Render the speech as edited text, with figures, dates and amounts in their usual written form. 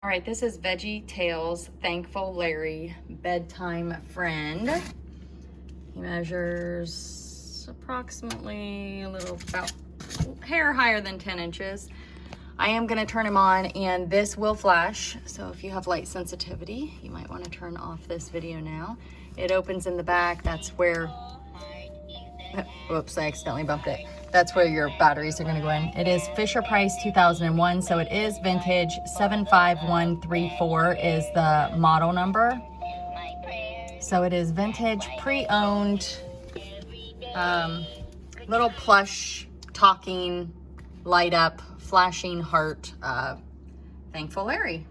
All right, this is VeggieTales Thankful Larry Bedtime Friend. He measures approximately about hair higher than 10 inches. I am gonna turn him on and this will flash. So if you have light sensitivity, you might wanna turn off this video now. It opens in the back. That's where, whoops, I accidentally bumped it. That's where your batteries are gonna go in. It is Fisher Price 2001, so it is vintage. 75134 is the model number. So it is vintage, pre-owned, little plush, talking, light up, flashing heart, Thankful Larry.